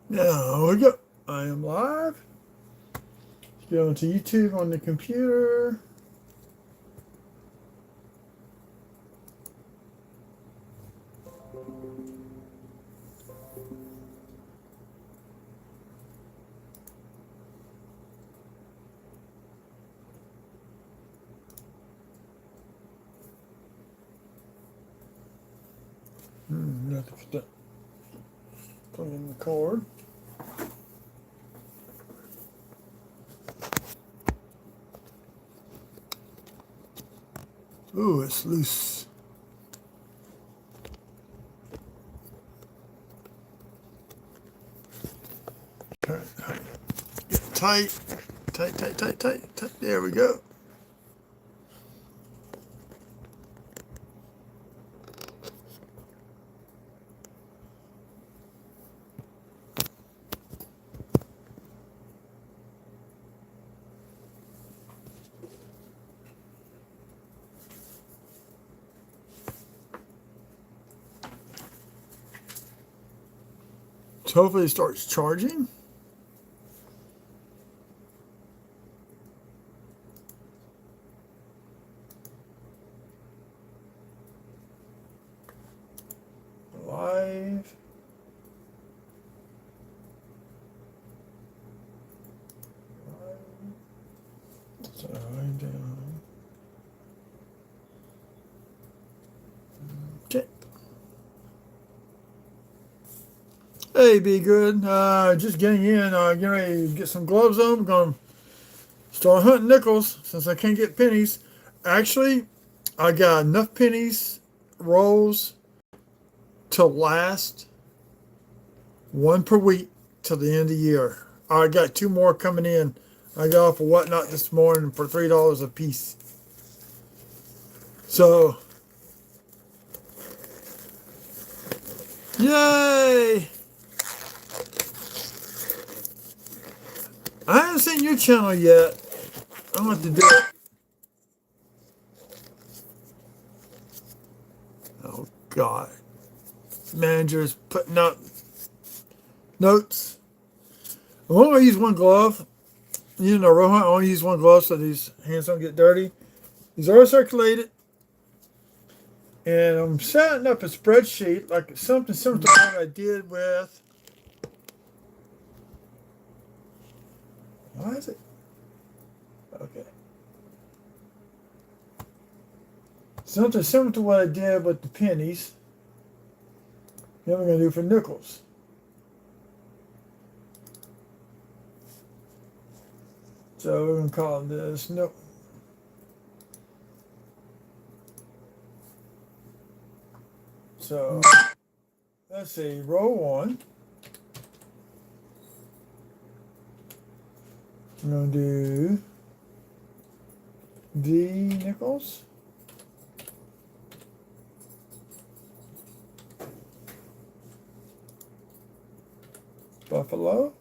Now we go. I am live. Let's go into YouTube on the computer. You have to put in the cord. Ooh, it's loose. Get tight. Tight, tight, tight, tight, tight. There we go. So hopefully it starts charging. Live. So right down. Okay. Hey, be good. Just getting in. Getting ready to get some gloves on. I'm going to start hunting nickels since I can't get pennies. Actually, I got enough pennies rolls to last one per week till the end of the year. I got two more coming in. I got off of Whatnot this morning for $3 a piece. So, yay! I haven't seen your channel yet. I'm going to have to do it. Oh, God. Manager's putting up notes. I only use one glove. Using a row hunt, I only use one glove so these hands don't get dirty. These are circulated. And I'm setting up a spreadsheet, like something similar to what I did with. Why is it? Okay. Something similar to what I did with the pennies. Then we're going to do for nickels. So we're going to call this nickel. So let's see, row one. I'm going to do V nickels. Buffalo.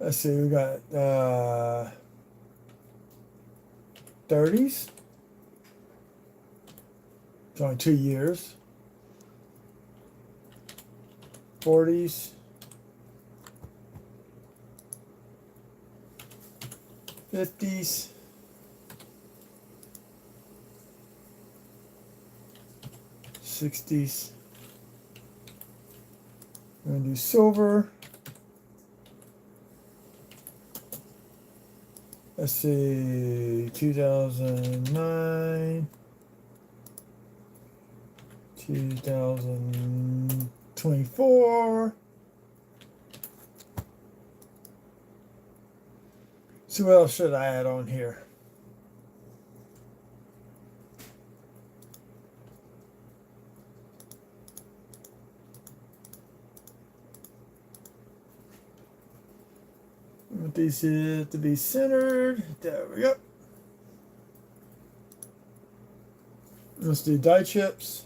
Let's see, we got 30s. It's only 2 years. 40s. 50s. 60s. I'm going to do silver. Let's see, 2009, 2024. So what else should I add on here? I want these to be centered. There we go. Let's do die chips.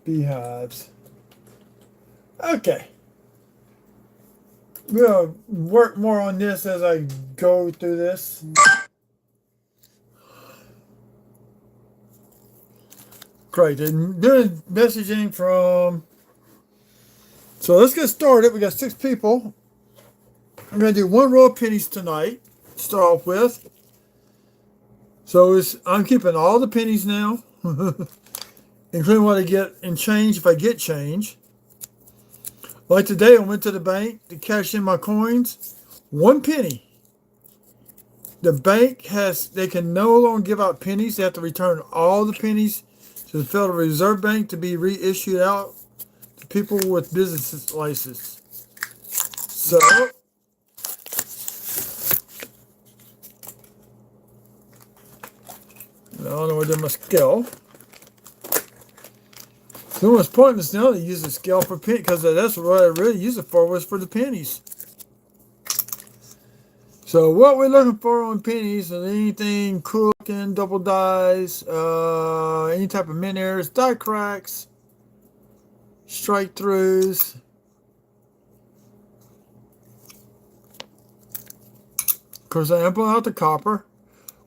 beehives. Okay. We'll work more on this as I go through this. Great. And doing messaging from. So let's get started. We got 6 people. I'm going to do 1 row of pennies tonight. Start off with. So I'm keeping all the pennies now, including what I get in change if I get change. Like today, I went to the bank to cash in my coins. 1 penny. The bank they can no longer give out pennies. They have to return all the pennies to the Federal Reserve Bank to be reissued out to people with business licenses. So, I don't know where I did my scale. The most pointless now to use a scale for pennies because that's what I really use it for, was for the pennies. So what we're looking for on pennies is anything cool looking, double dies, any type of mint errors, die cracks, strike throughs. Of course, I am pulling out the copper.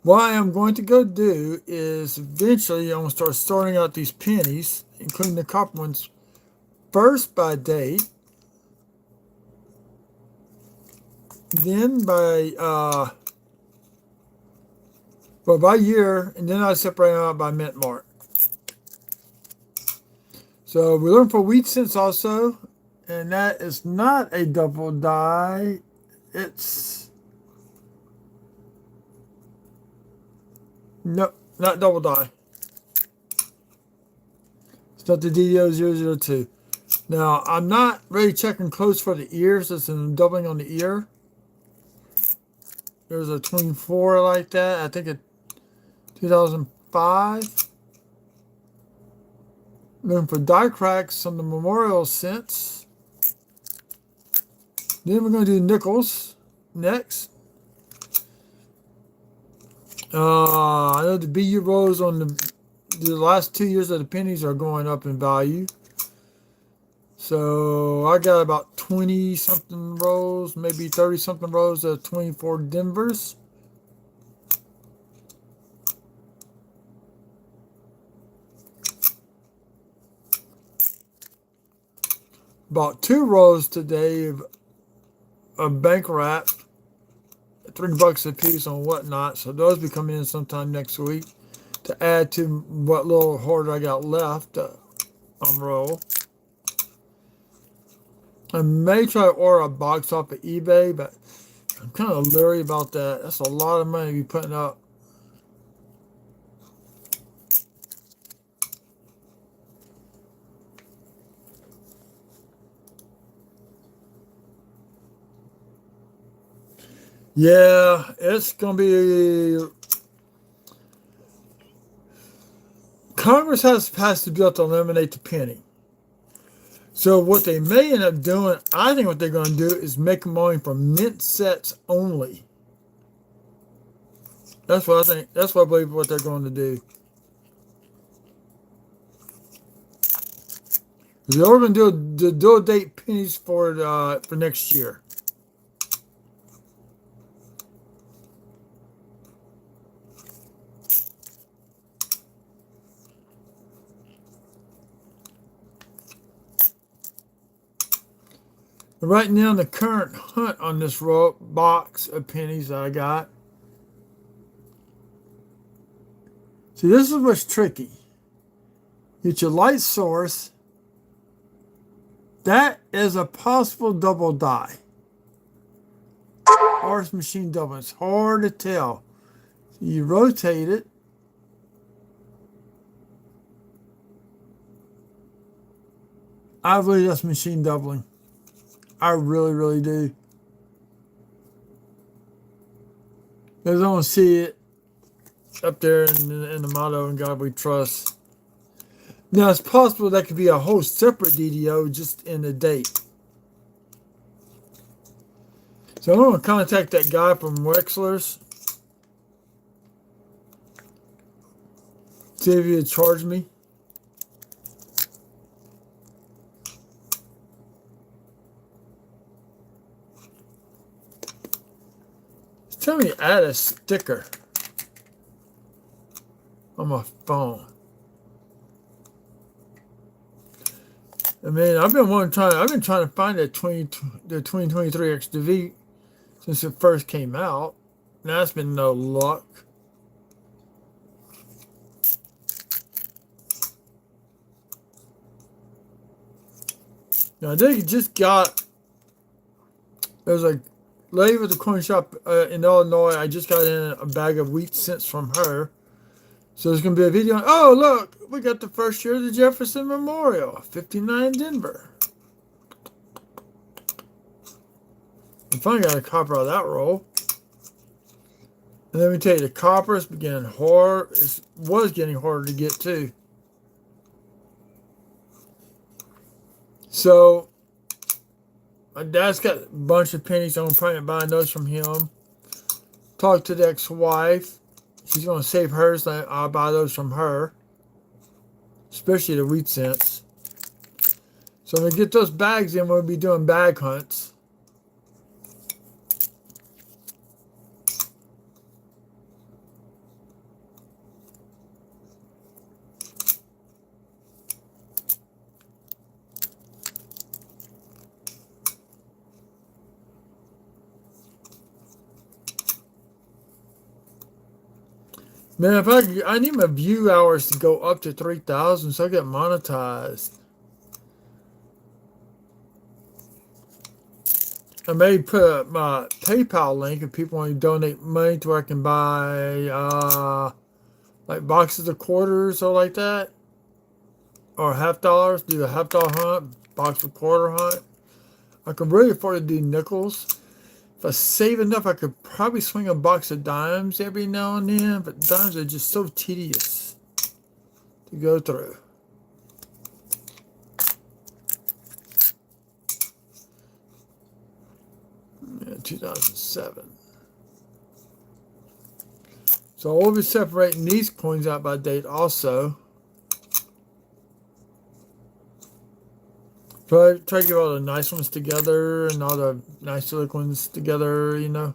What I am going to go do is eventually I'm going to start sorting out these pennies, including the copper ones, first by date, then by year, and then I separate them out by mint mark. So we're looking for wheat cents also, and that is not a double die. It's no, not double die. It's not the DDO002. Now, I'm not really checking close for the ears. It's in doubling on the ear. There's a 24 like that. I think it 2005. Looking for die cracks on the memorial cents. Then we're going to do nickels next. I know the BU rows on the last 2 years of the pennies are going up in value. So I got about 20 something rows, maybe 30 something rows of 24 Denvers. About 2 rows today of bank wrap, $3 a piece on whatnot. So those will be coming in sometime next week to add to what little hoard I got left on roll. I may try to order a box off of eBay, but I'm kind of leery about that. That's a lot of money to be putting up. Yeah, it's going to be... Congress has passed the bill to eliminate the penny. So what they may end up doing, I think what they're going to do is make money from mint sets only. That's what I think. That's what I believe what they're going to do. They're going to do the due date pennies for next year. Right now, the current hunt on this box of pennies that I got. See, this is what's tricky. Get your light source. That is a possible double die. Or it's machine double. It's hard to tell. So you rotate it. I believe that's machine doubling. I really, really do. Because I don't see it up there in the motto, "In God We Trust." Now, it's possible that could be a whole separate DDO just in the date. So I'm going to contact that guy from Wexler's. See if he'd charge me. telling me add a sticker on my phone. I mean, I've been trying to find the 2023 XDV since it first came out. And that's been no luck. Now, I think just got. There's a lady with a coin shop in Illinois. I just got in a bag of wheat cents from her. So there's going to be a video. Oh, look, we got the first year of the Jefferson Memorial, 59 Denver. I finally got a copper out of that roll. And let me tell you, the coppers began was getting harder to get too. So my dad's got a bunch of pennies. I'm probably buying those from him. Talk to the ex-wife. She's going to save hers. I'll buy those from her. Especially the wheat cents. So I'm going to get those bags in. We'll be doing bag hunts. Man, I need my view hours to go up to 3,000 so I get monetized. I may put my PayPal link if people want to donate money to where I can buy like boxes of quarters or like that. Or $50, do a $50 hunt, box of quarter hunt. I can really afford to do nickels. If I save enough, I could probably swing a box of dimes every now and then, but dimes are just so tedious to go through. Yeah, 2007. So we'll be separating these coins out by date also. Try to get all the nice ones together and all the nice little ones together, you know.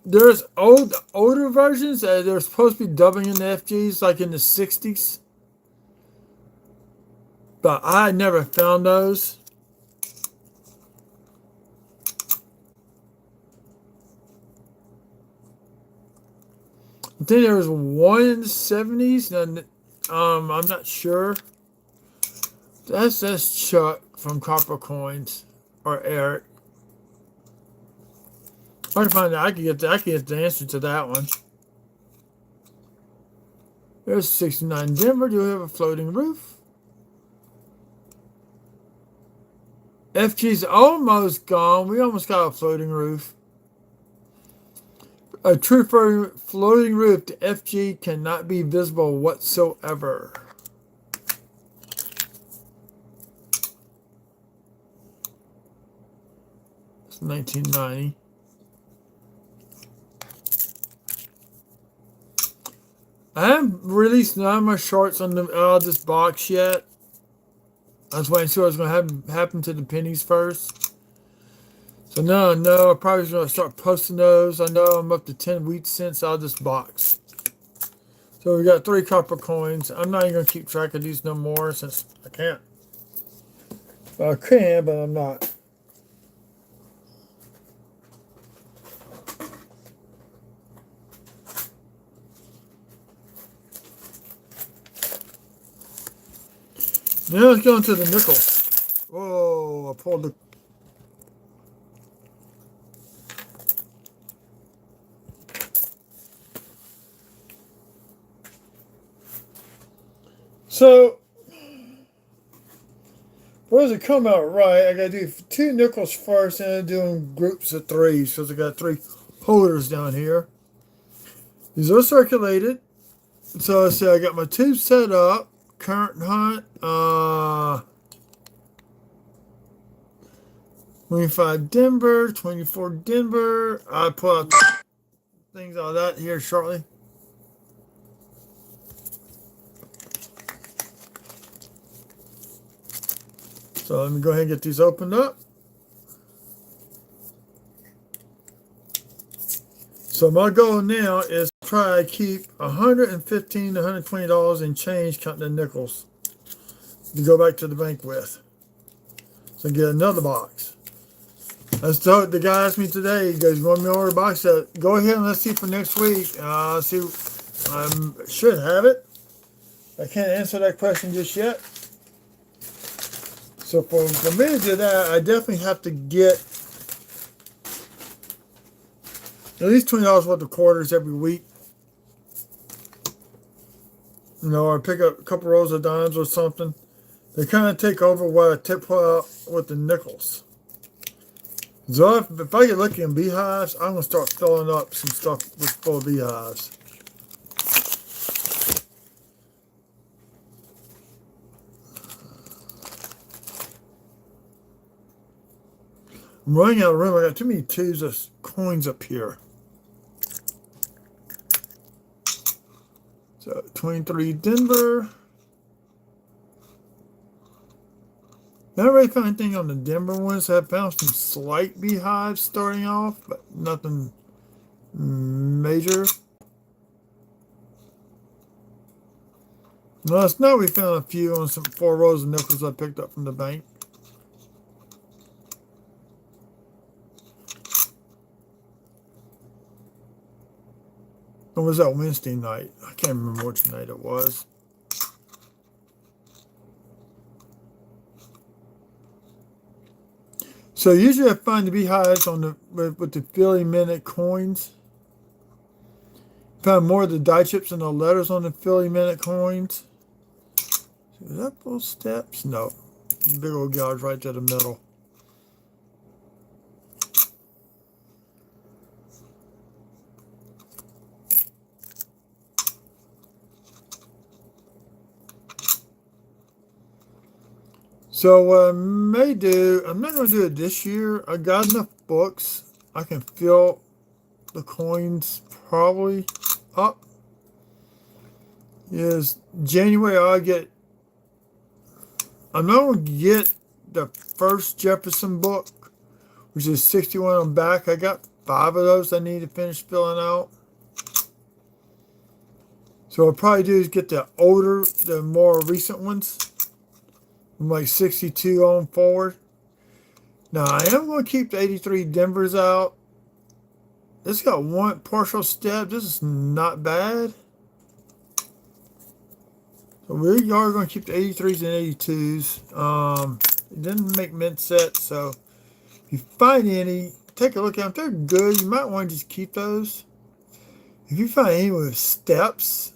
There's older versions. They're supposed to be doubling in the FGs like in the 60s. But I never found those. I think there was one in the 70s. I'm not sure. That's Chuck from Copper Coins or Eric. I can find that. I can get the answer to that one. There's 69 Denver. Do we have a floating roof? FG's almost gone. We almost got a floating roof. A true floating roof to FG cannot be visible whatsoever. It's 1990. I haven't released none of my shorts on this box yet. I was waiting to see what was going to happen to the pennies first. So no, I'm probably going to start posting those. I know I'm up to 10 wheat cents out of this box. So we got 3 copper coins. I'm not even going to keep track of these no more since I can't. Well, I can, but I'm not. Now let's go into the nickel. Whoa, I pulled the... So, for it to come out right, I gotta do 2 nickels first, and I'm doing groups of 3, because I got 3 holders down here. These are circulated. So I say I got my tube set up. Current hunt, 25 Denver, 24 Denver. I'll pull out things out of that here shortly. So let me go ahead and get these opened up. So my goal now is to try to keep $115 to $120 in change counting the nickels to go back to the bank with. So get another box. That's the guy asked me today. He goes, "You want me to order a box?" I said, "Go ahead and let's see for next week." See, I should have it. I can't answer that question just yet. So for me to do that, I definitely have to get at least $20 worth of quarters every week. You know, or pick up a couple rolls of dimes or something. They kind of take over what I tip out with the nickels. So if I get lucky in beehives, I'm going to start filling up some stuff with full of beehives. I'm running out of room. I got too many tubes of coins up here. So 23 Denver. I haven't really found anything on the Denver ones. I found some slight beehives starting off, but nothing major. Last night we found a few on some 4 rows of nickels I picked up from the bank. Or was that Wednesday night? I can't remember which night it was. So usually I find the beehives on the with the Philly Minute coins. Found more of the die chips and the letters on the Philly Minute coins. Is that full steps? No. Big old gouge right to the middle. So what I may do, I'm not going to do it this year. I got enough books. I can fill the coins probably up. Is January I'm not going to get the first Jefferson book, which is 61 on back. I got 5 of those I need to finish filling out. So what I'll probably do is get the more recent ones. I'm like 62 on forward. Now, I am going to keep the 83 Denvers out. This got one partial step. This is not bad. So we are going to keep the 83s and 82s. It didn't make mint sets, so if you find any, take a look at them. If they're good, you might want to just keep those. If you find any with steps,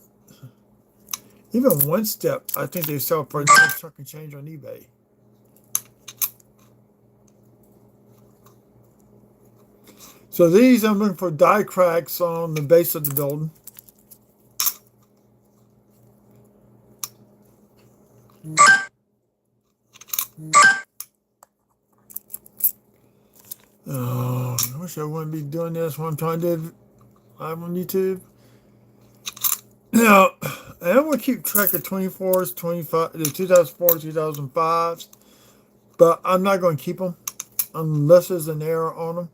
even one step, I think they sell for a nice chunk of change on eBay. So these, I'm looking for die cracks on the base of the building. Oh, I wish I wouldn't be doing this when I'm trying to do live on YouTube. Now, I'm going to keep track of 24s, 25, the 2004, 2005s, but I'm not going to keep them unless there's an error on them.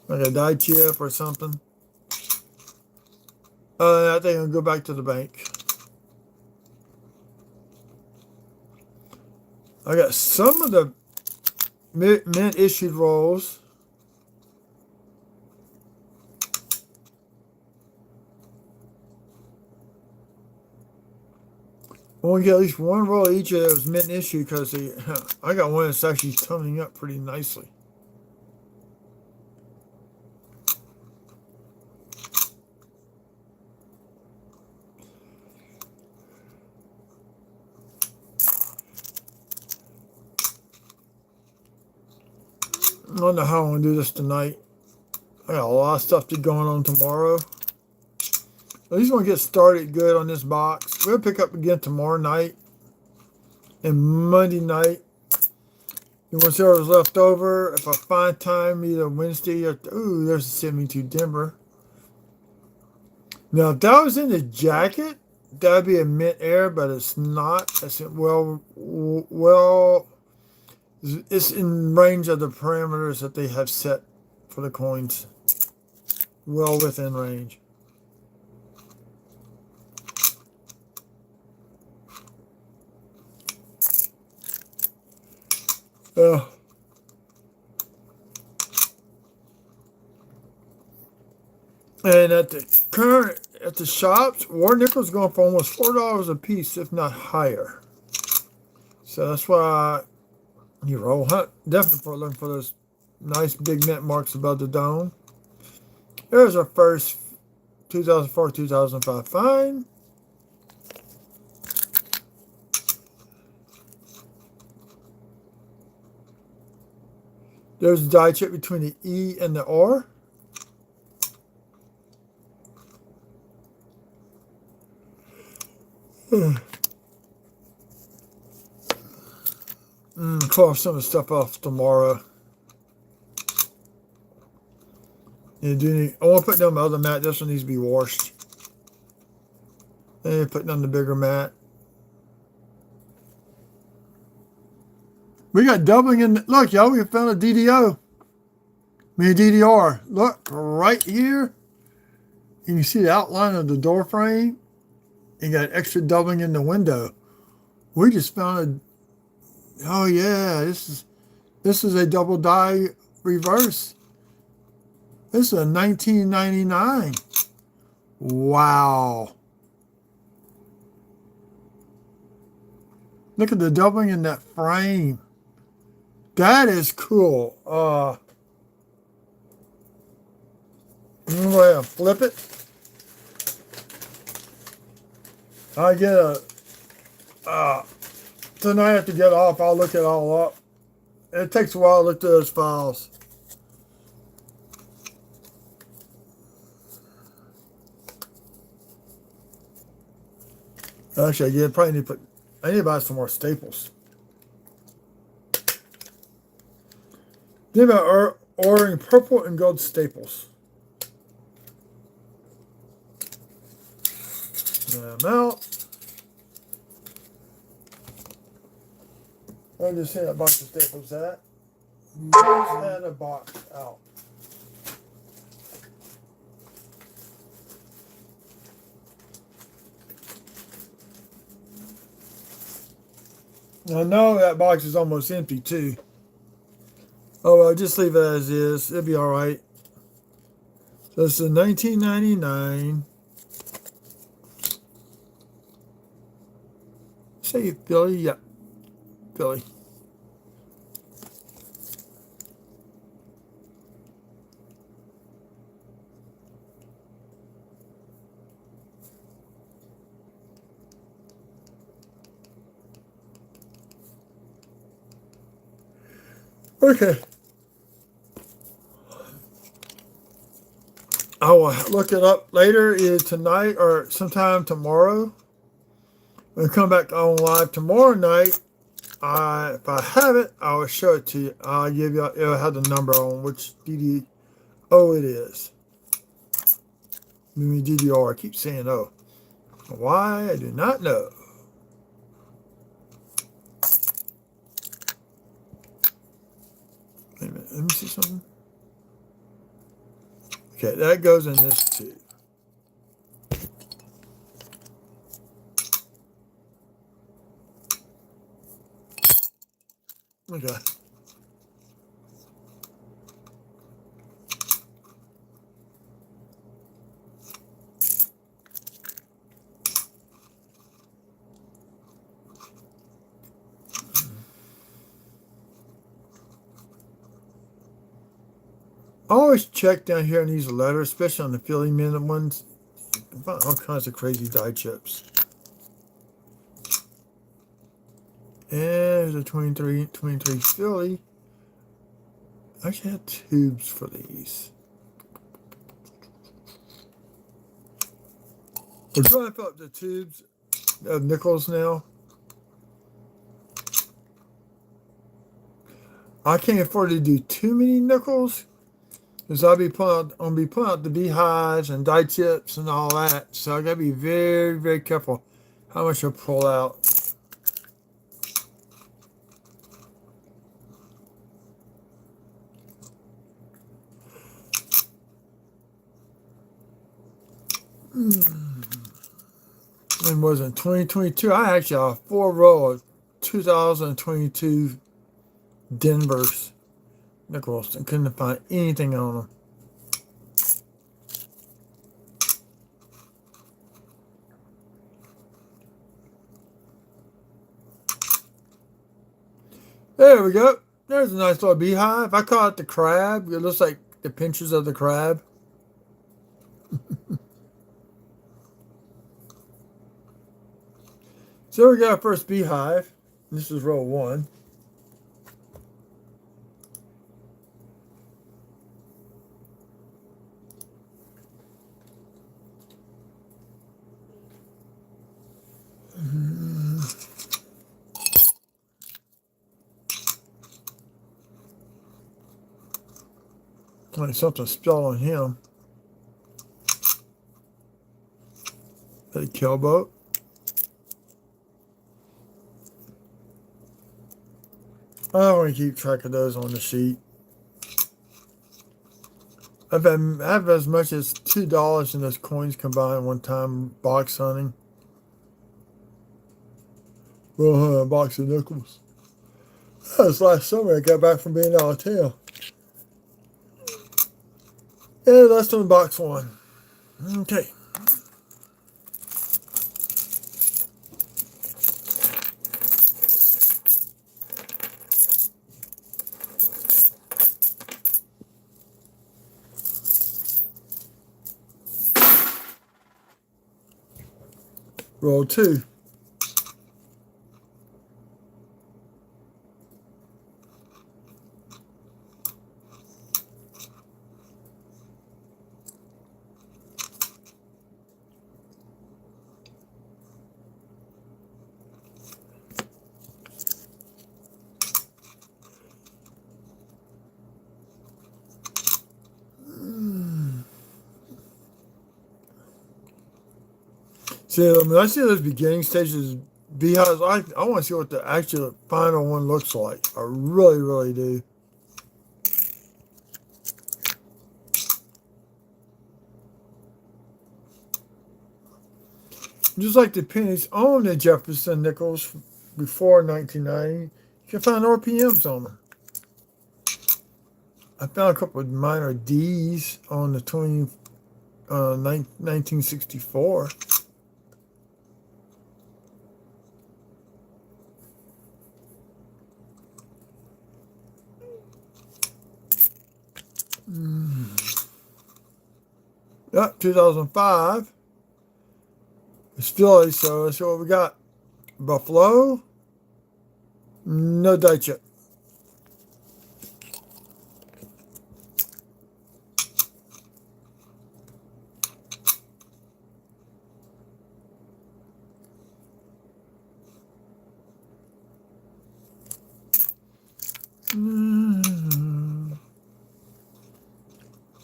Like a die chip or something. I think I'll go back to the bank. I got some of the mint issued rolls. I want to get at least one roll of each of those mint issue because I got one that's actually toning up pretty nicely. I don't know how I'm going to do this tonight. I got a lot of stuff going on tomorrow. At least want to get started good on this box. We'll pick up again tomorrow night. and Monday night. You want to see what was left over? If I find time, either Wednesday or ooh, there's a 72 Denver. Now, if that was in the jacket, that'd be a mint air, but it's not. It's well, it's in range of the parameters that they have set for the coins. Well within range. Uh, and at the shops, war nickel's going for almost $4 a piece, if not higher. So that's why you roll hunt definitely for looking for those nice big mint marks above the dome. There's our first 2004-2005 find. There's the die chip between the E and the R. Call some of the stuff off tomorrow. I want to put down my other mat. This one needs to be washed. And put down the bigger mat. We got doubling in. Look, y'all, we found a DDO. DDR. Look, right here. You can see the outline of the door frame. You got extra doubling in the window. We just found a. Oh yeah, this is a double die reverse. This is a 1999. Wow. Look at the doubling in that frame. That is cool. I'm going to go ahead and flip it. I get tonight I have to get off. I'll look it all up. It takes a while to look through those files. Actually, I need to buy some more staples. Think about ordering purple and gold staples. Get them out. I just see that box of staples at. Just had a box out. I know that box is almost empty too. Oh well, just leave it as is. It'll be all right. So it's a 1999. Say Philly, yeah, Philly. Okay. I will look it up later, either tonight or sometime tomorrow. When I come back on live tomorrow night, if I have it, I will show it to you. I'll give you. It'll have the number on which DDO it is. DDR. I keep saying O. Why? I do not know. Wait a minute. Let me see something. Okay, that goes in this too. Okay. I always check down here on these letters, especially on the Philly Minute ones. You can find all kinds of crazy die chips. And there's a 23 Philly. I actually had tubes for these. We're trying to fill up the tubes of nickels now. I can't afford to do too many nickels because I'll be pulling out the beehives and die chips and all that. So I gotta be very, very careful how much I pull out. And was in 2022, I actually have 4 row of 2022 Denver's nickels and couldn't find anything on them. There we go. There's a nice little beehive. I call it the crab. It looks like the pinches of the crab. So we got our first beehive. This is row 1. Like something spilled on him. A killboat. I don't want to keep track of those on the sheet. I have as much as $2 in those coins combined one time box hunting. Well, a box of nickels. That was last summer. I got back from being out of town. Yeah, that's on box 1. Okay. Roll 2. See, when I see those beginning stages beehives, I want to see what the actual final one looks like. I really, really do. Just like the pennies on the Jefferson nickels before 1990, you can find RPMs on them. I found a couple of minor D's on the 1964. Yep, 2005. It's Philly, so let's see what we got. Buffalo. No die chip.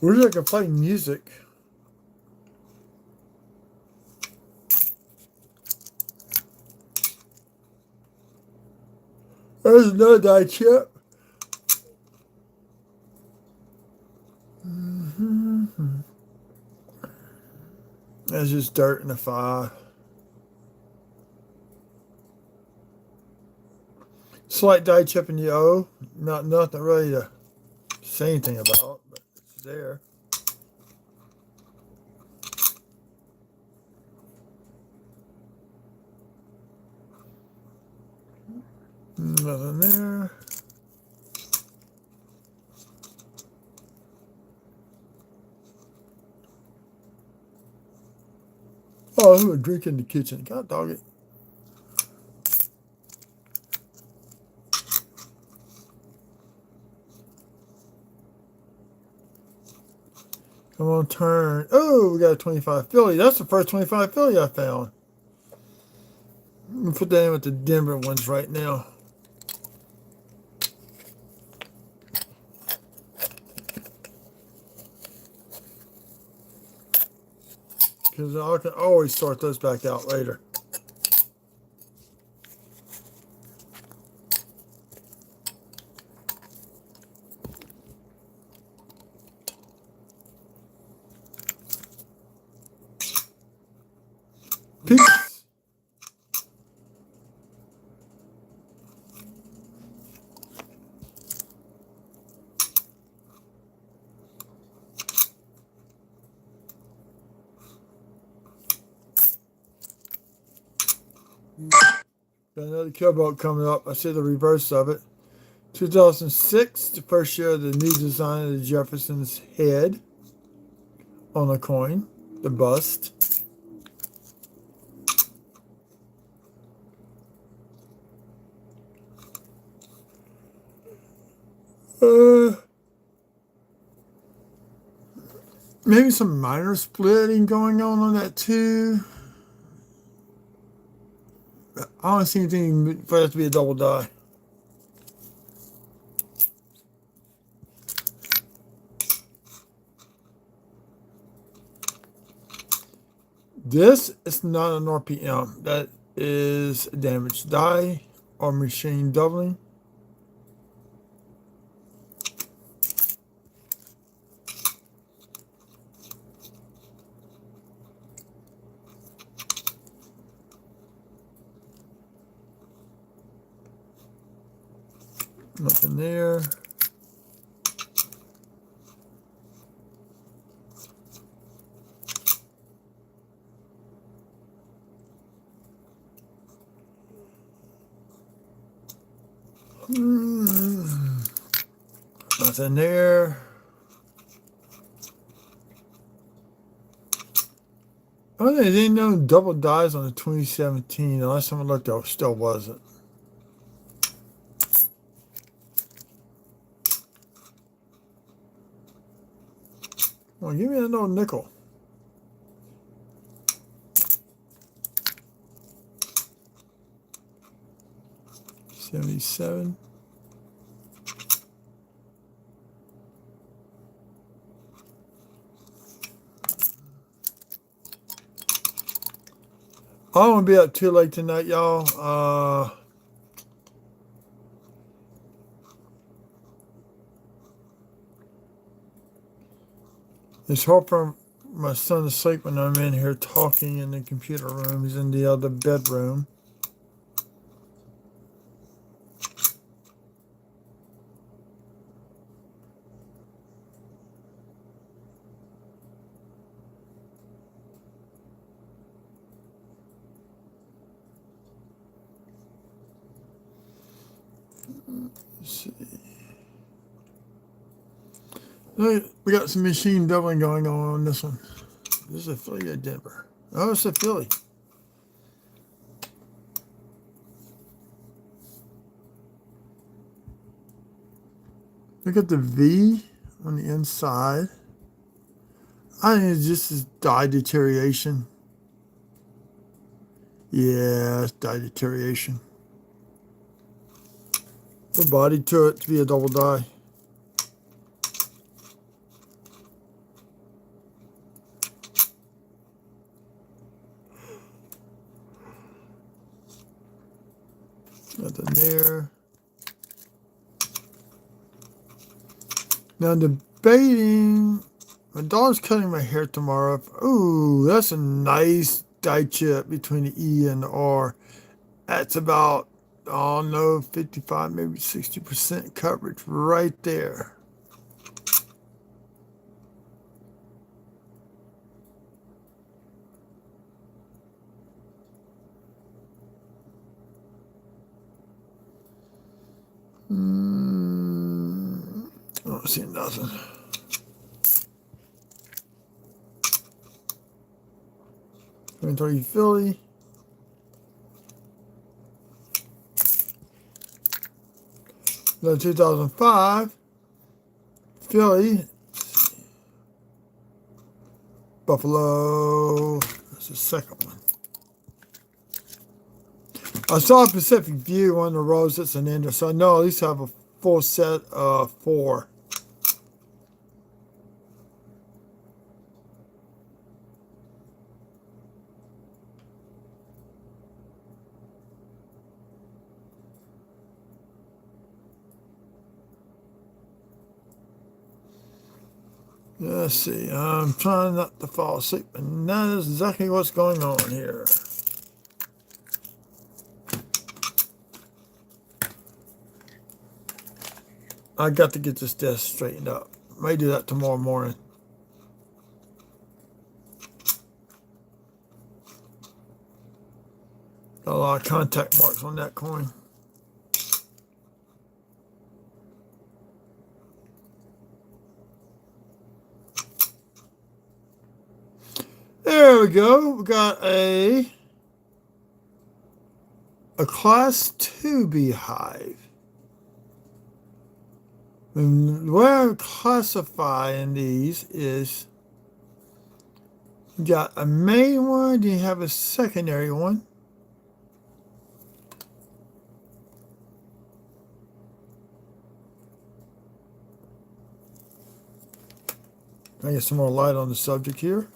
Wish I could play music. There's no die chip. There's just dirt in the fire. Slight die chip in the O. Nothing really to say anything about, but it's there. Nothing there. Oh, who would drink in the kitchen? God dog it. Come on, turn. Oh, we got a 25 Philly. That's the first 25 Philly I found. I'm going to put that in with the Denver ones right now. because I can always sort those back out later. Peace. Got another Cobalt coming up. I see the reverse of it. 2006, the first year of the new design of the Jefferson's head on a coin, the bust. Maybe some minor splitting going on that too. I don't see anything for that to be a double die. This is not an RPM. That is a damaged die or machine doubling. Nothing there. Nothing there. Oh, there ain't no double dies on the 2017. The last time I looked, there still wasn't. Well, give me another nickel. $77. I don't want to be up too late tonight, y'all. It's hard for my son to sleep when I'm in here talking in the computer room. He's in the other bedroom. Let's see. We got some machine doubling going on this one. This is a Philly at Denver. Oh, it's a Philly. Look at the V on the inside. I think it's just this die deterioration. Yeah, it's die deterioration. Put body to it to be a double die. Nothing there. Now debating, my daughter's cutting my hair tomorrow. Ooh, that's a nice die chip between the E and the R. That's about, oh no, 55, maybe 60% coverage right there. I don't see nothing. Inventory Philly. The 2005 Philly. Buffalo. That's the second one. I saw Pacific View on the rows. That's an ender, so I know at least I have a full set of 4. Let's see. I'm trying not to fall asleep, and that is exactly what's going on here. I got to get this desk straightened up. May do that tomorrow morning. Got a lot of contact marks on that coin. There we go. We got a class 2 beehive. And the way I classify in these is you got a main one, you have a secondary one. I get some more light on the subject here.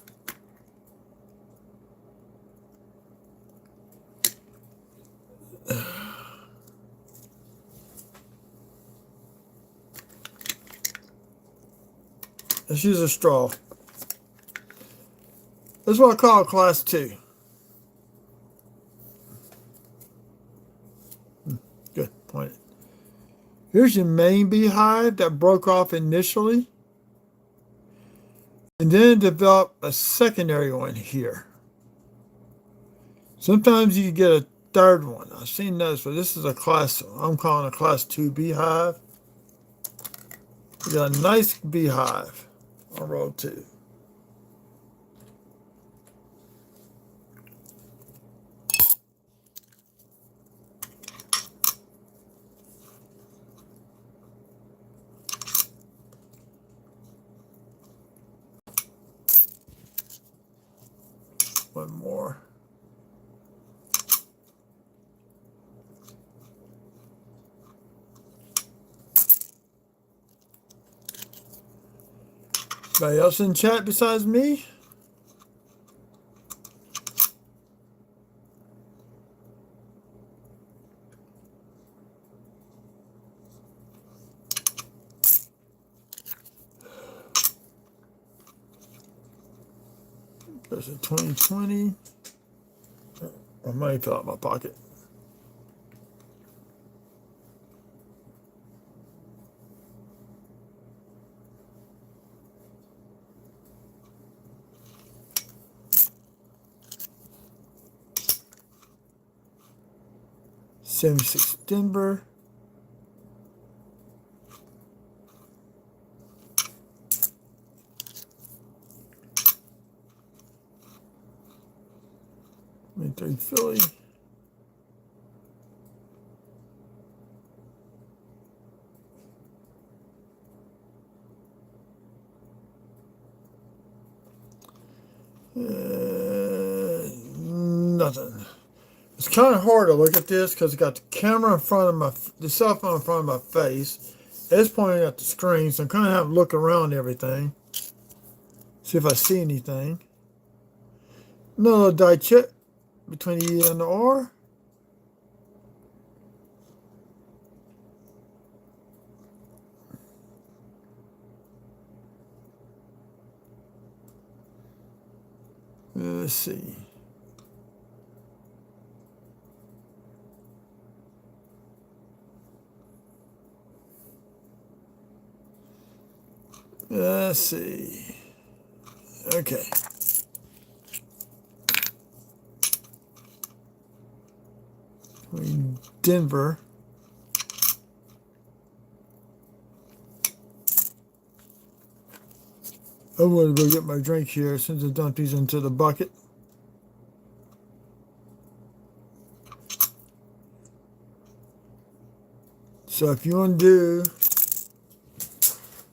Let's use a straw. That's what I call class 2. Good point. Here's your main beehive that broke off initially. And then developed a secondary one here. Sometimes you get a third one. I've seen those, but this is a class, I'm calling a class 2 beehive. You got a nice beehive on row 2. One more. Anybody else in chat besides me? There's a 2020. I might fill out my pocket. '76 Denver. '23 Philly. Nothing. It's kind of hard to look at this because it's got the camera in front of the cell phone in front of my face. It's pointing at the screen, so I'm kind of have to look around everything. See if I see anything. Another die chip between the E and the R. Let's see. Let's see. Okay. Denver. I'm going to go get my drink here since I dumped these into the bucket. So if you want to do,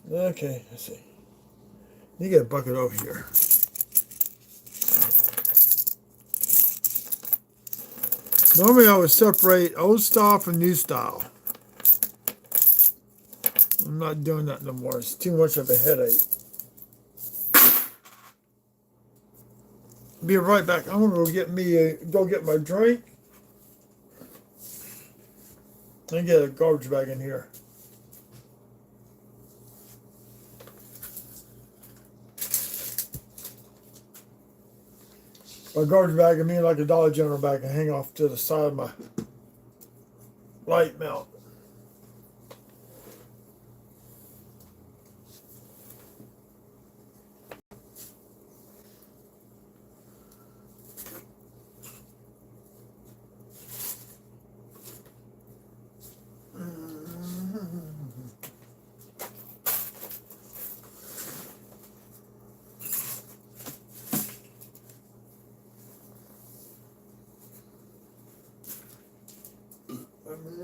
okay, let's see. You get a bucket over here. Normally I would separate old style from new style. I'm not doing that no more. It's too much of a headache. Be right back. I'm gonna go get my drink and get a garbage bag in here. a garbage bag, I mean like a Dollar General bag, and hang off to the side of my light mount.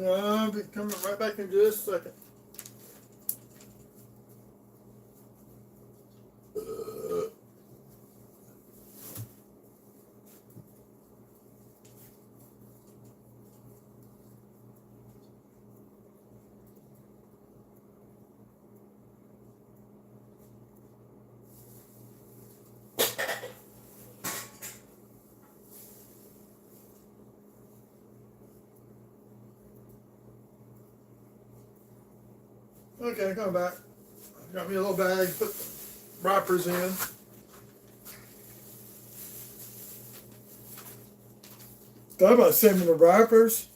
I'll be coming right back in just a second. Okay, coming back. Got me a little bag, put wrappers in. Thought about saving the wrappers,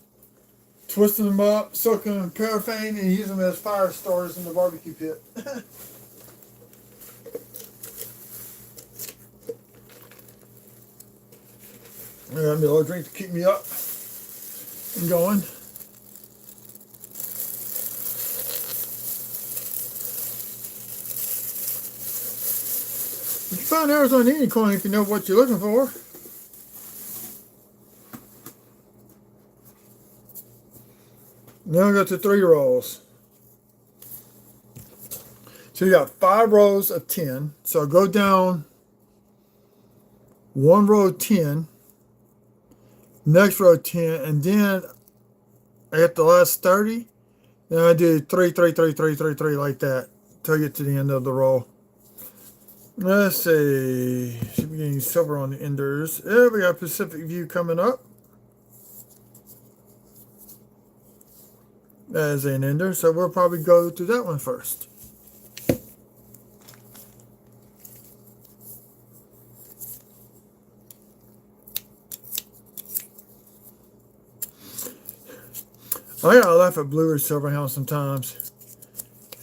twisting them up, soaking them in paraffin, and using them as fire starters in the barbecue pit. I got me a little drink to keep me up and going. You can find Arizona Indian corn if you know what you're looking for. Now we got the 3 rolls. So you got 5 rows of 10. So go down 1 row of 10, next row 10, and then at the last 30, then I do 3, 3, 3, 3, 3, 3 like that till I get to the end of the row. Let's see. Should be getting silver on the enders. Yeah, we got Pacific View coming up as an ender, so we'll probably go to that one first. I gotta laugh at Blue Ridge Silverhound sometimes.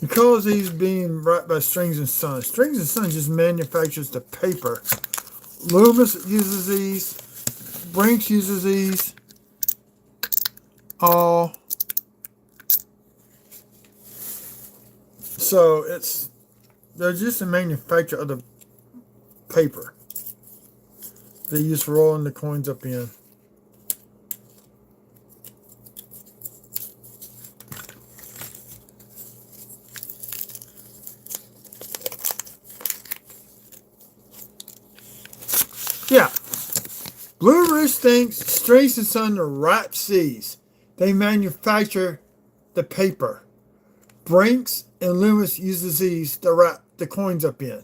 He calls these being right by Strings and Sons. Strings and Sons just manufactures the paper. Loomis uses these. Brinks uses these. All. So they're just a manufacturer of the paper they use for rolling the coins up in. Yeah, Blue Ridge thinks Strings and Sons are Rap C's. They manufacture the paper. Brinks and Loomis uses these to wrap the coins up in.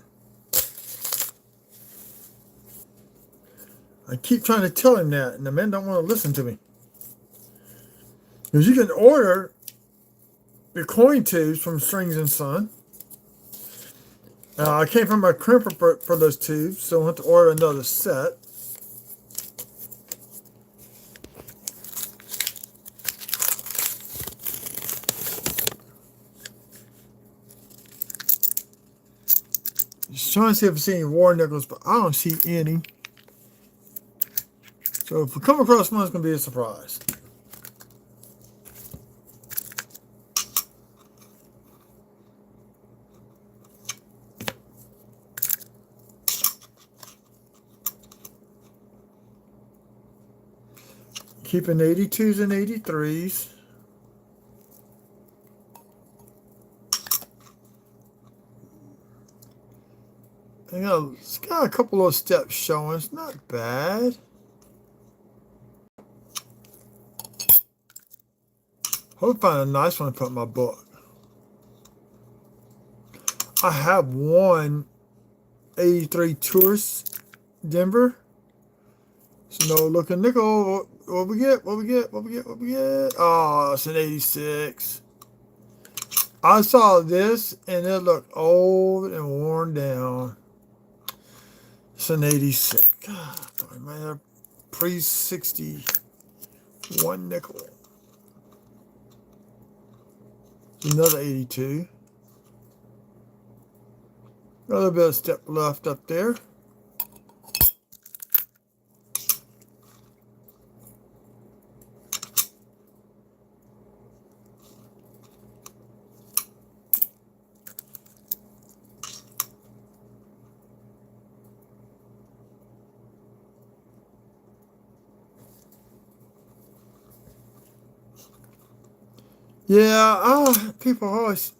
I keep trying to tell him that, and the man don't want to listen to me. Because you can order the coin tubes from Strings and Son. I can't find my crimper for those tubes, so I'll have to order another set. Just trying to see if I see any war nickels, but I don't see any. So if we come across one, it's going to be a surprise. Keeping 82s and 83s. It's got a couple of steps showing. It's not bad. Hope I find a nice one to put in my book. I have one 83 Tourist Denver. So no looking nickel. What we get? What we get? What we get? What we get? Oh, it's an 86. I saw this and it looked old and worn down. It's an 86. God, I might have pre-61 nickel. Another 82. A little bit of step left up there. Yeah, people always,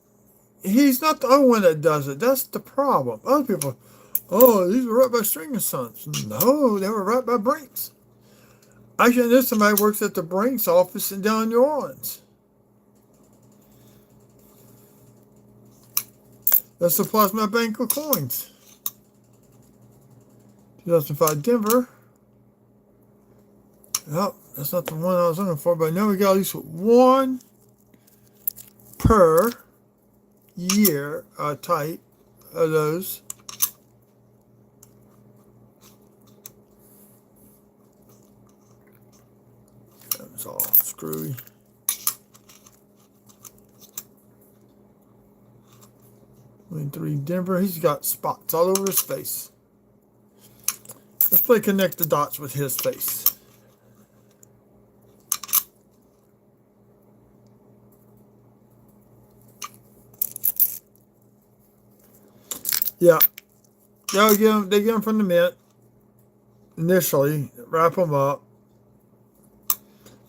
he's not the only one that does it. That's the problem. Other people, oh, these were right by Stringer Sons. No, they were right by Brinks. Actually, there's somebody who works at the Brinks office in down New Orleans. That supplies my bank of coins. 2005 Denver. Nope, that's not the one I was looking for, but now we got at least one per year type of those. That's all screwy. Three Denver. He's got spots all over his face. Let's play connect the dots with his face. Yeah, they get them from the mint initially, wrap them up,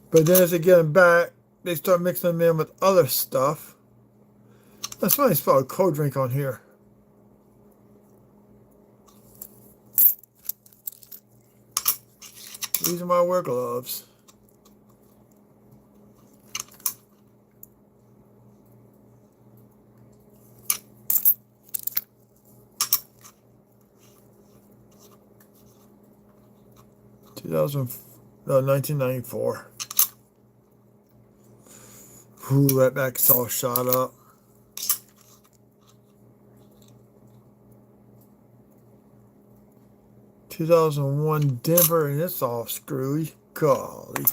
but then as they get them back, they start mixing them in with other stuff. That's why I spelled cold drink on here. These are my work gloves. No, 1994. Ooh, right back, it's all shot up. (2001) Denver, and it's all screwy. Golly.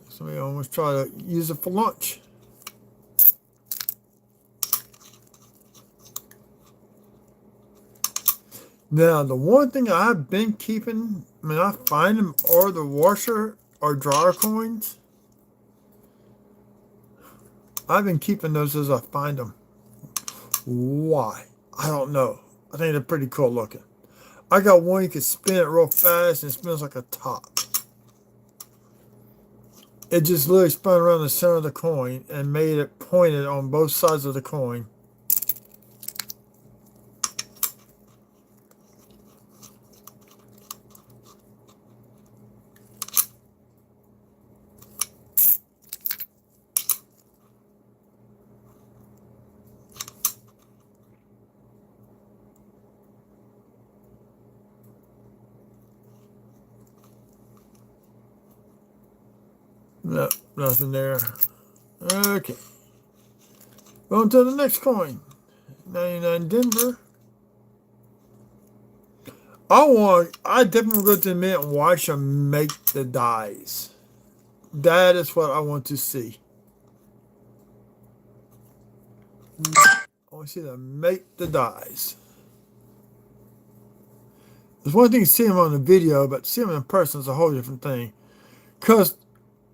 Somebody almost tried to use it for lunch. Now, the one thing I've been keeping, I find them, or the washer or dryer coins. I've been keeping those as I find them. Why? I don't know. I think they're pretty cool looking. I got one you can spin it real fast and it spins like a top. It just literally spun around the center of the coin and made it pointed on both sides of the coin. No, nothing there. Okay. On to the next coin. 99 Denver. I definitely go to the mint and watch them make the dies. That is what I want to see. I want to see them make the dies. There's one thing to see them on the video, but to see them in person is a whole different thing. Because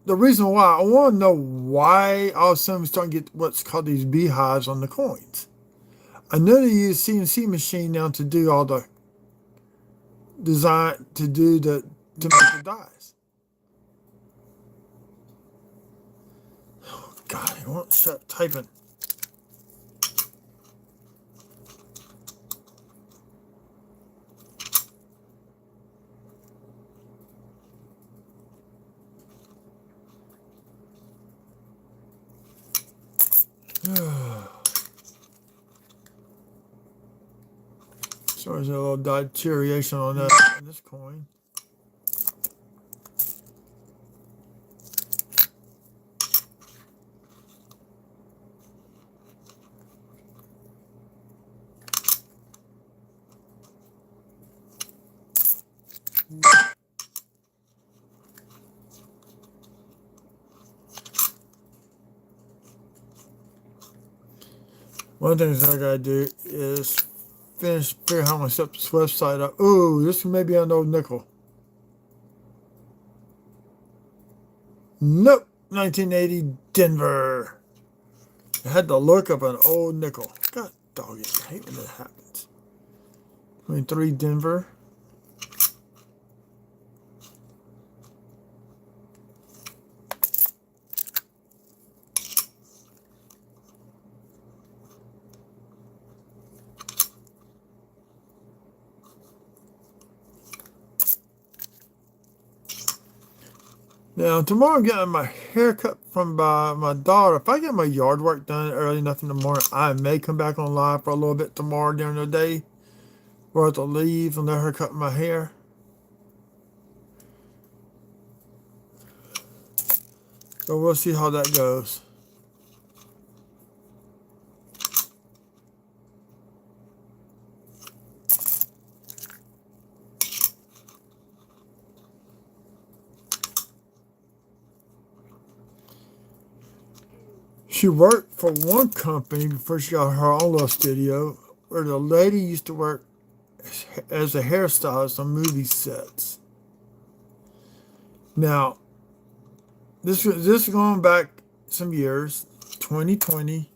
the reason why, I want to know why all of a sudden we start to get what's called these beehives on the coins. I know they use CNC machine now to do all the design, to make the dies. Oh, God, I won't stop typing. So there's a little deterioration on that on this coin. One of the things I gotta do is figure out how I'm gonna set this website up. Ooh, this may be an old nickel. Nope, 1980 Denver. I had to look up an old nickel. God dog it, I hate when that happens. 23 Denver. Now, tomorrow I'm getting my hair cut from my daughter. If I get my yard work done early enough in the morning, I may come back on live for a little bit tomorrow during the day. Or I have to leave and let her cut my hair. So we'll see how that goes. She worked for one company before she got her own little studio, where the lady used to work as a hairstylist on movie sets. Now, this is going back some years, 2020,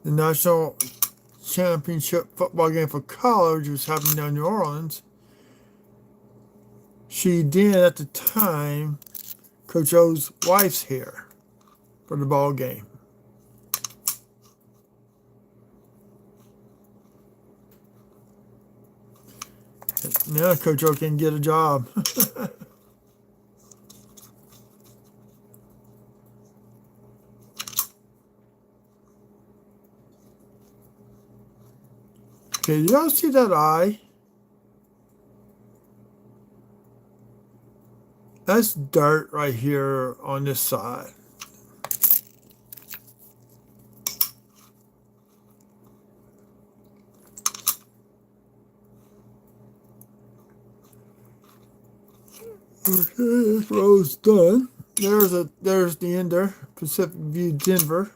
the national championship football game for college was happening down in New Orleans. She did at the time Coach O's wife's hair for the ball game. Now Coach O can get a job. Okay, y'all see that eye? That's dirt right here on this side. Okay, this row's done. There's the ender, Pacific View, Denver.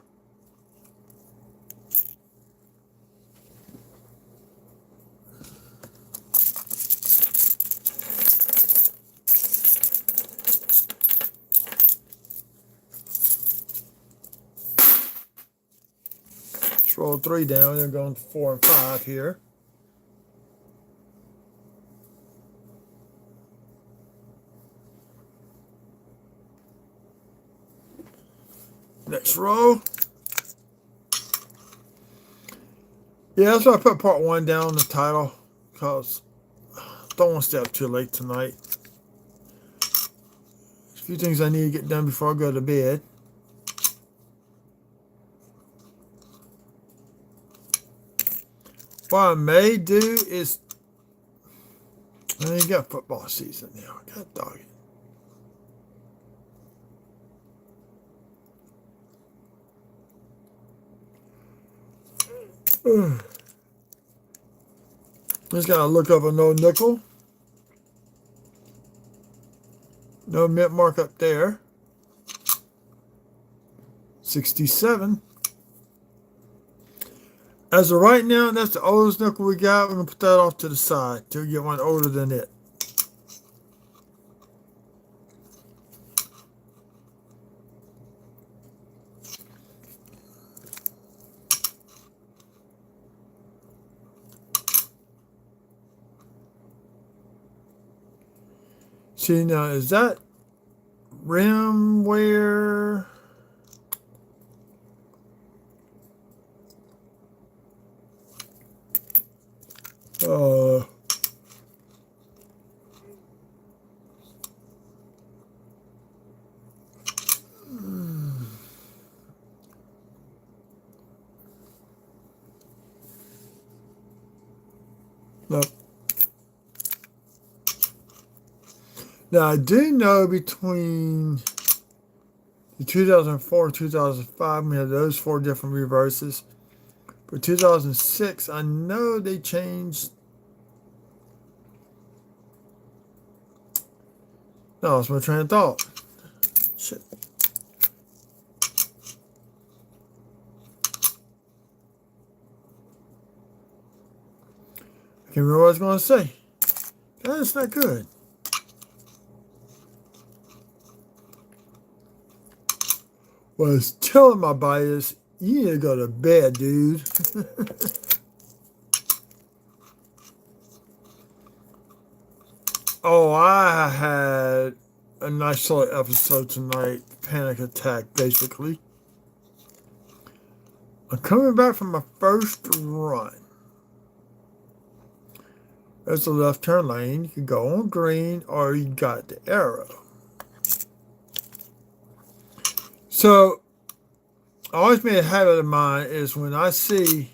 Let's roll 3 down. They're going to 4 and 5 here. Next row. Yeah, that's why I put part 1 down in the title, because I don't want to stay up too late tonight. There's a few things I need to get done before I go to bed. What I may do is, I ain't got football season now. God dog it. Just gotta look up a no nickel. No mint mark up there. 67. As of right now, that's the oldest nickel we got. We're gonna put that off to the side till we get one older than it. See, now, is that rim wear? No. Now, I do know between the 2004 and 2005, we had those 4 different reverses. For 2006, I know they changed. No, that's my train of thought. Shit. Can't remember what I was going to say. That's not good. What I was telling my body is, you need to go to bed, dude. Oh, I had a nice little episode tonight. Panic attack, basically. I'm coming back from my first run. There's a left turn lane. You can go on green or you got the arrow. So, I always made a habit of mine is when I see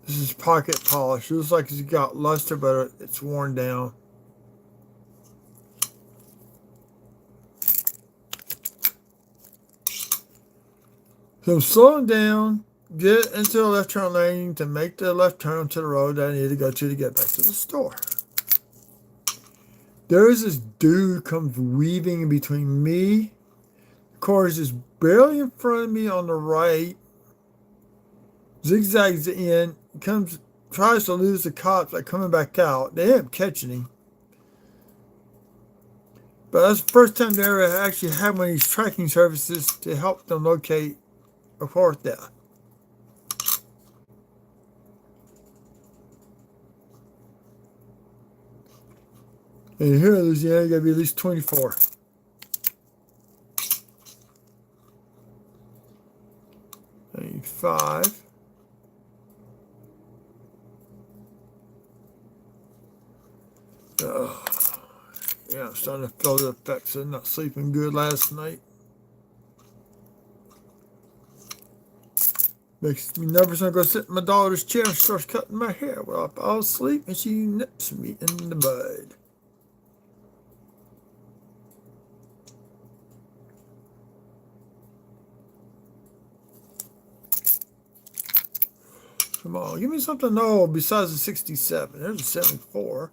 this is pocket polish. It looks like it's got luster, but it's worn down. So I'm slowing down, get into the left turn lane to make the left turn to the road that I need to go to get back to the store. There is this dude comes weaving in between me. The car is just barely in front of me on the right. Zigzags in, tries to lose the cops by coming back out. They end up catching him. But that's the first time they ever actually had one of these tracking services to help them locate a car theft. And here in Louisiana, you gotta be at least 24. $95. Yeah, I'm starting to feel the effects of not sleeping good last night. Makes me nervous when I go sit in my daughter's chair and starts cutting my hair. Well, I fall asleep and she nips me in the bud. Come on, give me something old besides the 67. There's a 74.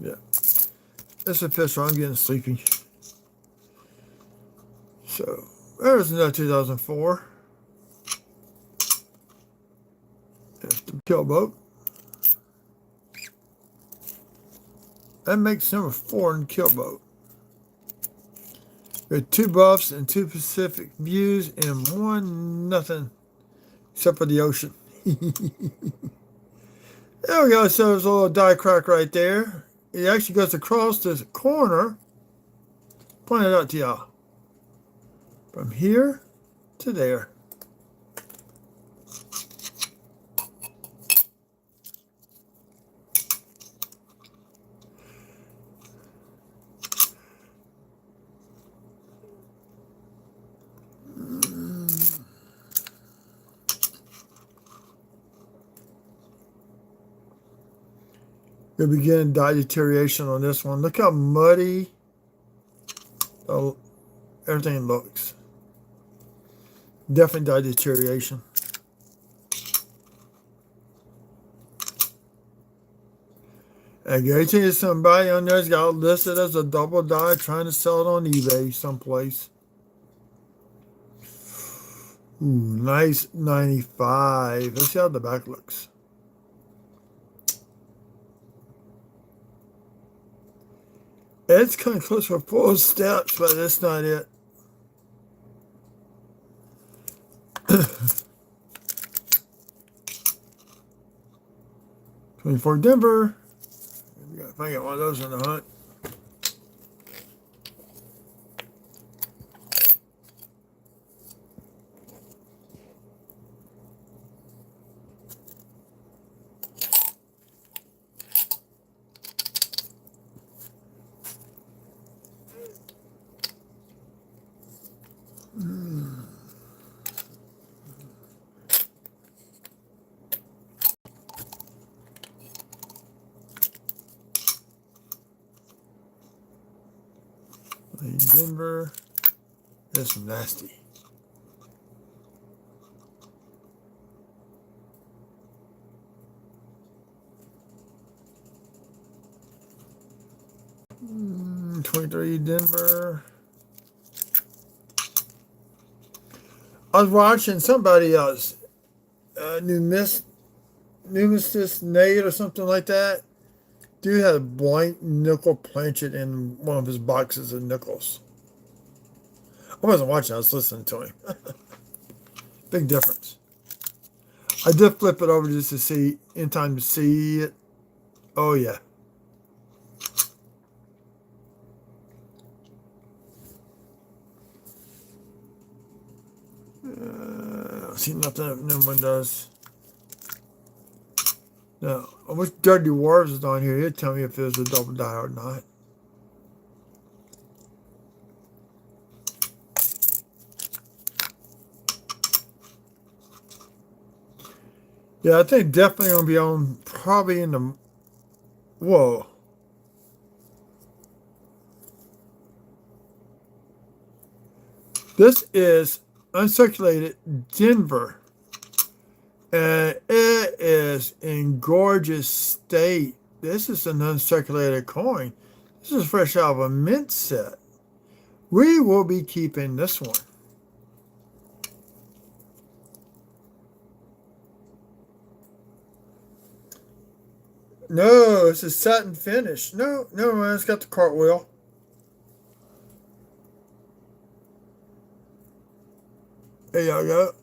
Yeah. It's official. I'm getting sleepy. So, there's another 2004. There's the kill boat. That makes number 4 in kill boat. There are 2 buffs and 2 Pacific views and 1 nothing except for the ocean. There we go. So there's a little die crack right there. It actually goes across this corner. Point it out to y'all. From here to there. You'll begin dye deterioration on this one. Look how muddy everything looks. Definitely dye deterioration. I guarantee you somebody on there's got it listed as a double dye trying to sell it on eBay someplace. Ooh, nice 95. Let's see how the back looks. It's kind of close for 4 steps, but that's not it. 24 Denver. If I get one of those in the hunt. Denver. That's nasty. Mm, 23 Denver. I was watching somebody else, Numistus Nate or something like that. Dude had a blank nickel planchet in one of his boxes of nickels. I wasn't watching, I was listening to him. Big difference. I did flip it over just to see, in time to see it. Oh, yeah. I don't see nothing no one does. No, I wish Dirty Dwarves was on here. He'd tell me if it was a double die or not. Yeah, I think definitely going to be on probably in the. Whoa. This is uncirculated Denver. And it is in gorgeous state. This is an uncirculated coin. This is fresh out of a mint set. We will be keeping this one. No, it's a satin finish. No, man, it's got the cartwheel. There y'all go.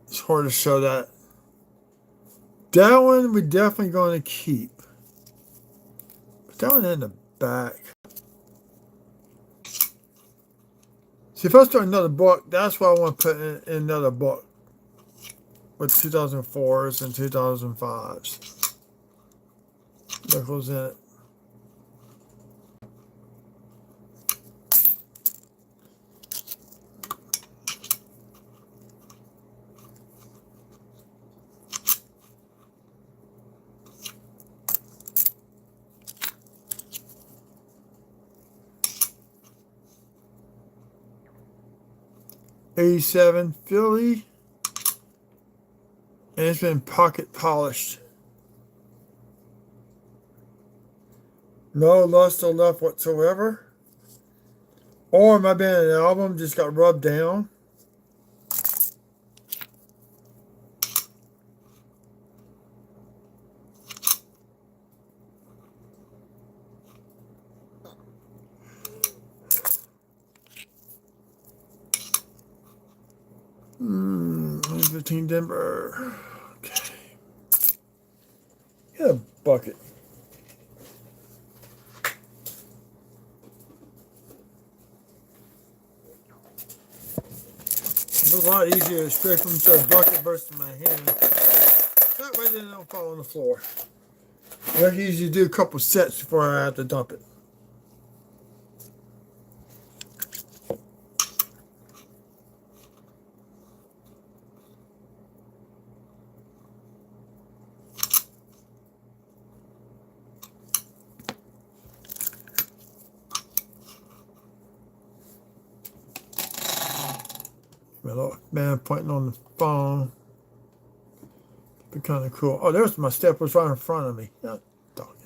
It's hard to show that. That one we're definitely going to keep. Put that one in the back. See, if I start another book, that's what I want to put in another book. With 2004s and 2005s. Nickels in it. '87 Philly, and it's been pocket polished. No luster left whatsoever. Or it might have been an album just got rubbed down. Hmm, 115 Denver. Okay. Get a bucket. It's a lot easier to scrape them to a bucket versus my hand. That way they don't fall on the floor. I usually do a couple sets before I have to dump it. My little man pointing on the phone. Be kind of cool. Oh, there's my steppers right in front of me. Yeah, dog.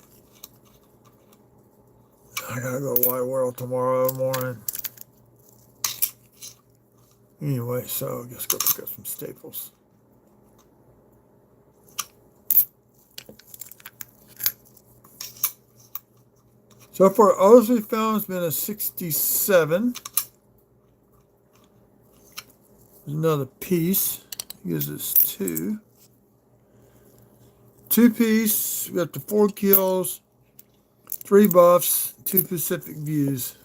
I gotta go to Wide World tomorrow morning. Anyway, so I guess go pick up some staples. So far, O's we found has been a 67. There's another piece. Gives us two. Two piece. We got the 4 kills, 3 buffs, 2 Pacific views.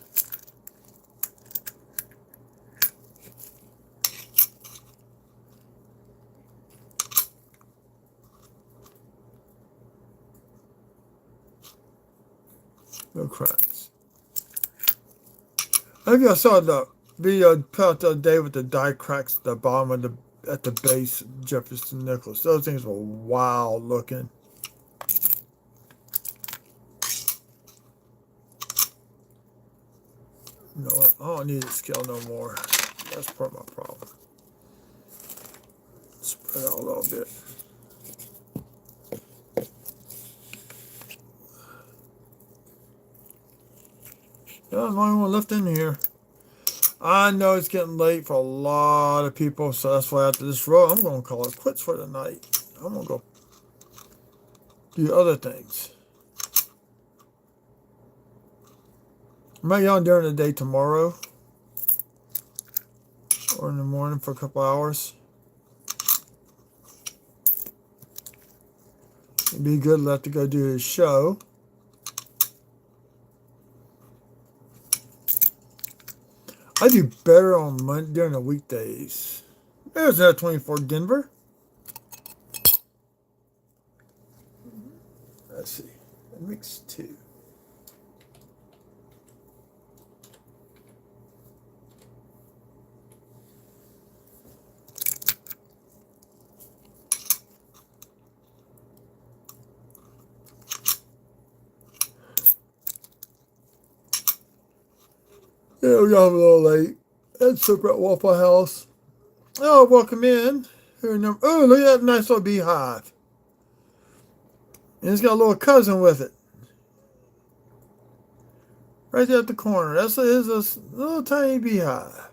No cracks. I think I saw the video put out the other day with the die cracks at the bottom of at the base of Jefferson Nichols. Those things were wild looking. You know what? I don't need a scale no more. That's part of my problem. Spread out a little bit. Yeah, I'm the only one left in here. I know it's getting late for a lot of people, so that's why after this row, I'm going to call it quits for the night. I'm going to go do other things. I might get on during the day tomorrow or in the morning for a couple hours. It'd be good left to go do his show. I do better on Monday during the weekdays. There's that 24 Denver. Let's see. Mix 2. Yeah, we got a little late. That's super at Waffle House. Oh, welcome in. Oh, look at that nice little beehive. And it's got a little cousin with it. Right there at the corner. That's a little tiny beehive.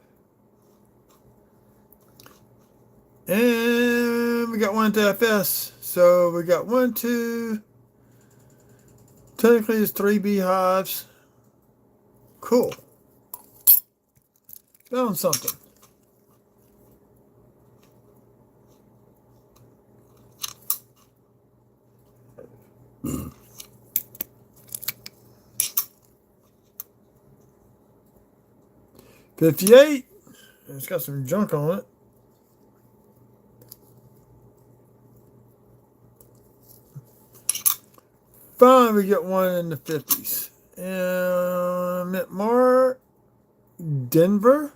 And we got one at the FS. So we got 1, 2. Technically, it's 3 beehives. Cool. Found something. $58. It's got some junk on it. Fine, we get one in the 50s. And Mitmar, Denver.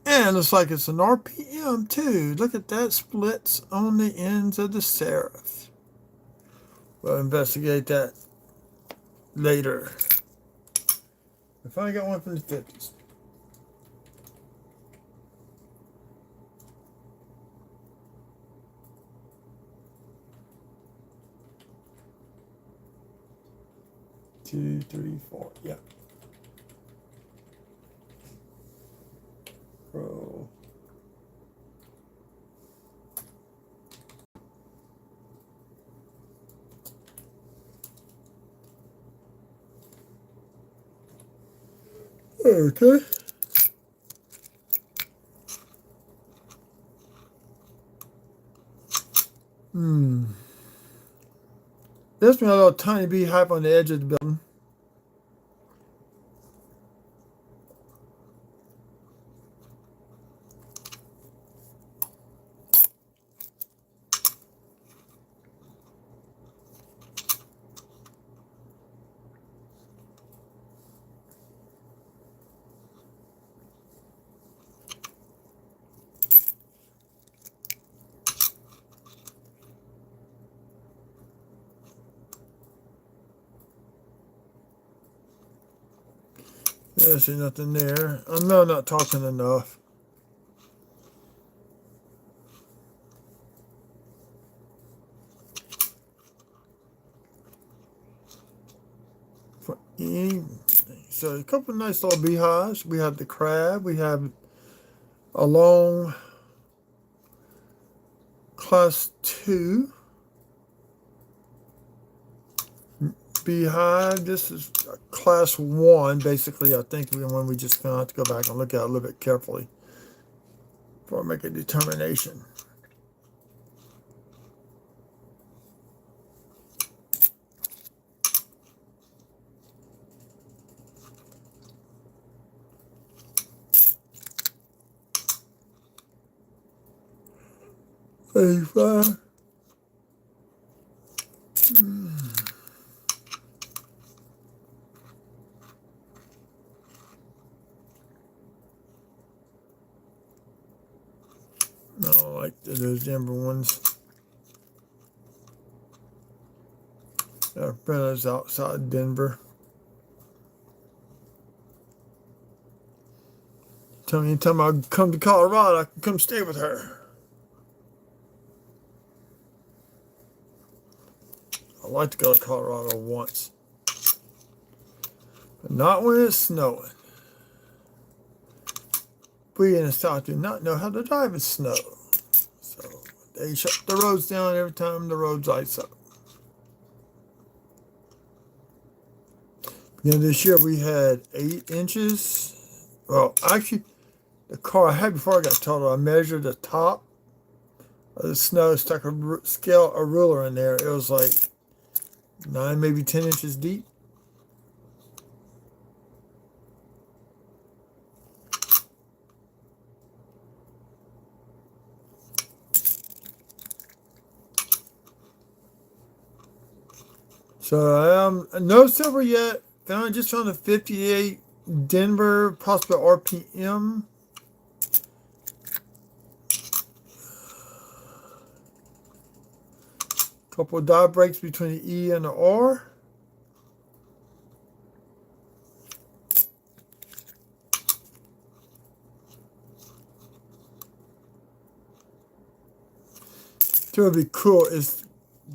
And it looks like it's an RPM too. Look at that, splits on the ends of the serif. We'll investigate that later. I finally got one from the 50s. Two, three, four. Yep. Pro. Okay. There's been a little tiny beehive on the edge of the building. There's nothing there. I'm not talking enough. For anything. So a couple of nice little beehives. We have the crab. We have a long class 2 beehive. This is class 1, basically. I think when we just gonna have to go back and look at it a little bit carefully before I make a determination. $85. I don't like those Denver ones. Our friends outside Denver. Tell me anytime I come to Colorado, I can come stay with her. I'd like to go to Colorado once. But not when it's snowing. We in the South do not know how to drive in snow. So they shut the roads down every time the roads ice up. Beginning of this year, we had 8 inches. Well, actually, the car I had before I got totaled, I measured the top of the snow, stuck a ruler in there. It was like 9, maybe 10 inches deep. So no silver yet. Just found a 58 Denver possible RPM. Couple of die breaks between the E and the R. So what would be cool is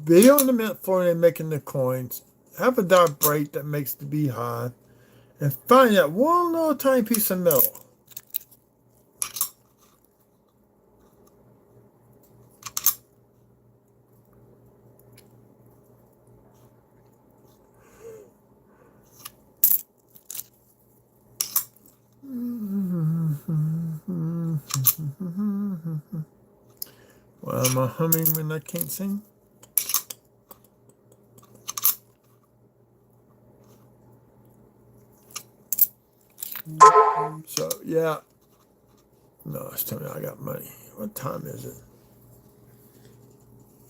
be on the mint floor and making the coins. Have a die break that makes the beehive. And find that one little tiny piece of metal. Why am I humming when I can't sing? So, yeah. No, it's telling me I got money. What time is it?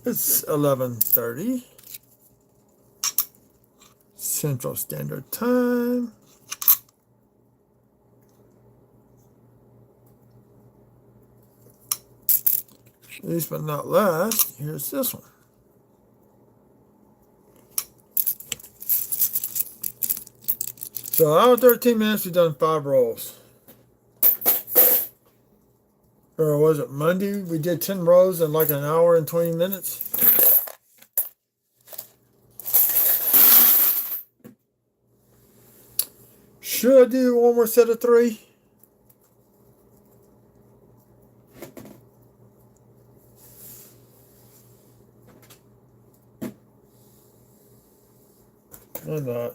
It's 11:30. Central Standard Time. Least but not last, here's this one. So out of 13 minutes, we've done 5 rolls. Or was it Monday? We did 10 rolls in like an hour and 20 minutes. Should I do one more set of 3? Why not?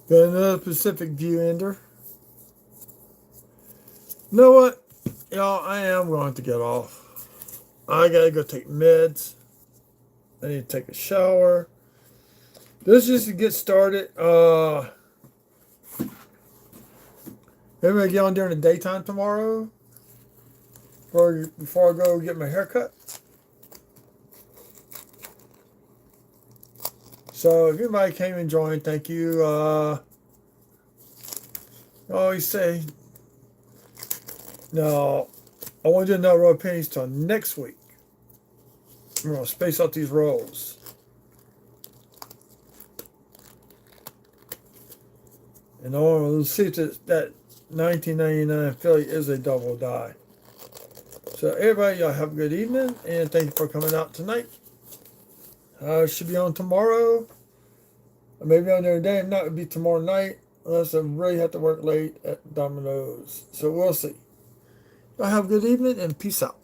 Got another Pacific View ender. You know what? Y'all, I am going to get off. I gotta go take meds. I need to take a shower. This is to get started. Maybe I get on during the daytime tomorrow before I go get my hair cut. So if anybody came and joined, thank you. I always say, no, I won't do another row of pennies till next week. I'm going to space out these rolls. And I want to see if that 1999 Philly is a double die. So everybody, y'all have a good evening, and thank you for coming out tonight. Should be on tomorrow. Or maybe on there today. If not, it'll be tomorrow night. Unless I really have to work late at Domino's. So we'll see. Y'all have a good evening and peace out.